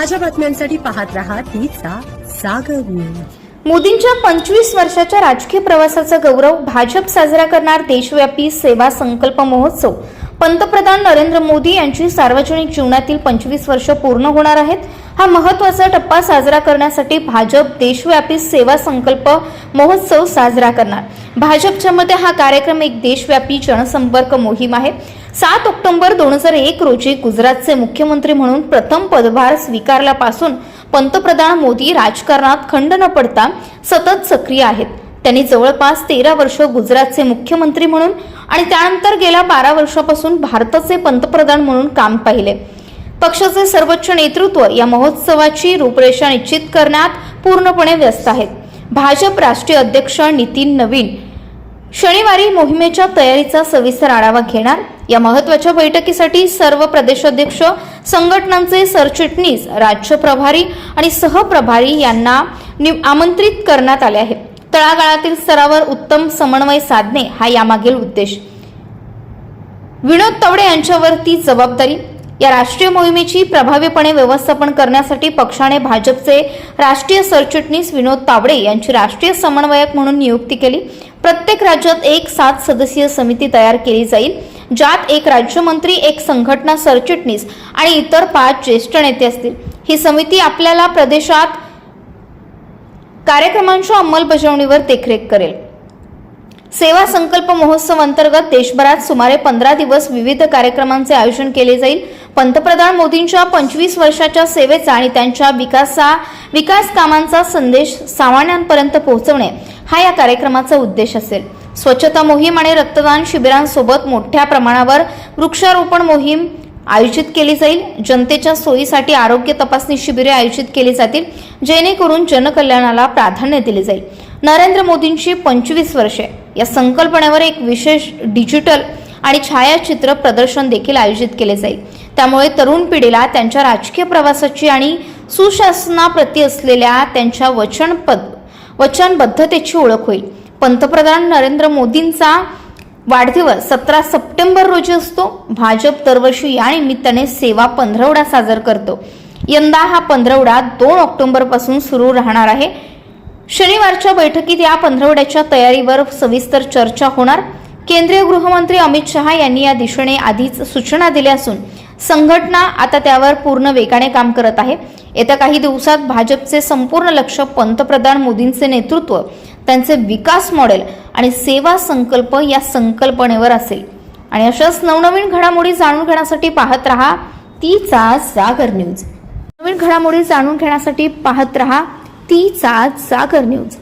ताज्या बातम्यांसाठी पाहत रहा तीचा सागर न्यूज। मोदींच्या 25 वर्षाच्या राजकीय प्रवासाचा गौरव भाजप साजरा करणार देशव्यापी सेवा संकल्प महोत्सव। पंतप्रधान नरेंद्र मोदी यांची सार्वजनिक जीवनातील 25 वर्ष पूर्ण होणार आहेत। हा महत्त्वाचा टप्पा साजरा करण्यासाठी भाजप देशव्यापी सेवा संकल्प महोत्सव साजरा करणार। भाजपच्या मते हा कार्यक्रम एक देशव्यापी जनसंपर्क मोहीम आहे। 7 ऑक्टोबर 2001 रोजी गुजरातचे मुख्यमंत्री म्हणून प्रथम पदभार स्वीकारल्यापासून पंतप्रधान मोदी राजकारणात खंड न पडता सतत सक्रिय आहेत। त्यांनी जवळपास 13 वर्ष गुजरातचे मुख्यमंत्री म्हणून आणि त्यानंतर गेल्या 12 वर्षापासून भारताचे पंतप्रधान म्हणून काम पाहिले। पक्षाचे सर्वोच्च नेतृत्व या महोत्सवाची रूपरेषा निश्चित करण्यात पूर्णपणे व्यस्त आहेत। भाजप राष्ट्रीय अध्यक्ष नितीन नवीन शनिवारी मोहिमेच्या तयारीचा सविस्तर आढावा घेणार। या महत्त्वाच्या बैठकीसाठी सर्व प्रदेशाध्यक्ष, संघटनांचे सरचिटणीस, राज्य प्रभारी आणि सहप्रभारी यांना आमंत्रित करण्यात आले आहे। तळागाळातील स्तरावर उत्तम समन्वय साधणे हा यामागील उद्देश। विनोद तावडे यांच्यावर ती जबाबदारी। या राष्ट्रीय मोहिमेची प्रभावीपणे व्यवस्थापन करण्यासाठी पक्षाने भाजपचे राष्ट्रीय सरचिटणीस विनोद तावडे यांची राष्ट्रीय समन्वयक म्हणून नियुक्ती केली। प्रत्येक राज्यात एक 7 सदस्यीय समिती तयार केली जाईल, ज्यात एक राज्यमंत्री, एक संघटना सरचिटणीस आणि इतर 5 ज्येष्ठ नेते असतील। ही समिती आपल्याला प्रदेशात कार्यक्रमांच्या अंमलबजावणीवर देखरेख करेल। सेवा संकल्प महोत्सव अंतर्गत देशभरात सुमारे 15 दिवस विविध कार्यक्रमांचे आयोजन केले जाईल। पंतप्रधान मोदींच्या 25 वर्षाच्या सेवेचा आणि त्यांच्या विकास कामांचा संदेश सामान्यांपर्यंत पोहोचवणे हा या कार्यक्रमाचा उद्देश असेल। स्वच्छता मोहीम आणि रक्तदान शिबिरांसोबत मोठ्या प्रमाणावर वृक्षारोपण मोहीम आयोजित केली जाईल। जनतेच्या सोयीसाठी आरोग्य तपासणी शिबिरे आयोजित केली जातील, जेणेकरून जनकल्याणाला प्राधान्य दिले जाईल। नरेंद्र मोदींची 25 वर्षे या संकल्पनेवर एक विशेष डिजिटल आणि छायाचित्र प्रदर्शन देखील आयोजित केले जाईल। त्यामुळे तरुण पिढीला त्यांच्या राजकीय प्रवासाची आणि सुशासनाप्रती असलेल्या त्यांच्या वचनबद्धतेची ओळख होईल। पंतप्रधान नरेंद्र मोदींचा वाढदिवस 17 सप्टेंबर रोजी असतो। भाजप दरवर्षी या निमित्ताने सेवा पंधरवडा साजरा करतो। यंदा हा पंधरवडा 2 ऑक्टोबर पासून सुरू राहणार आहे। शनिवारच्या बैठकीत या पंधरवड्याच्या तयारीवर सविस्तर चर्चा होणार। केंद्रीय गृहमंत्री अमित शहा यांनी या दिशेने आधीच सूचना दिल्या असून संघटना आता त्यावर पूर्ण वेगाने काम करत आहे। येत्या काही दिवसात भाजपचे संपूर्ण लक्ष पंतप्रधान मोदींचे नेतृत्व, त्यांचे विकास मॉडेल आणि सेवा संकल्प या संकल्पनेवर असेल। आणि अशाच नवनवीन घडामोडी जाणून घेण्यासाठी पाहत रहा तीचा सागर न्यूज। नवीन घडामोडी जाणून घेण्यासाठी पाहत रहा तीचा सागर न्यूज।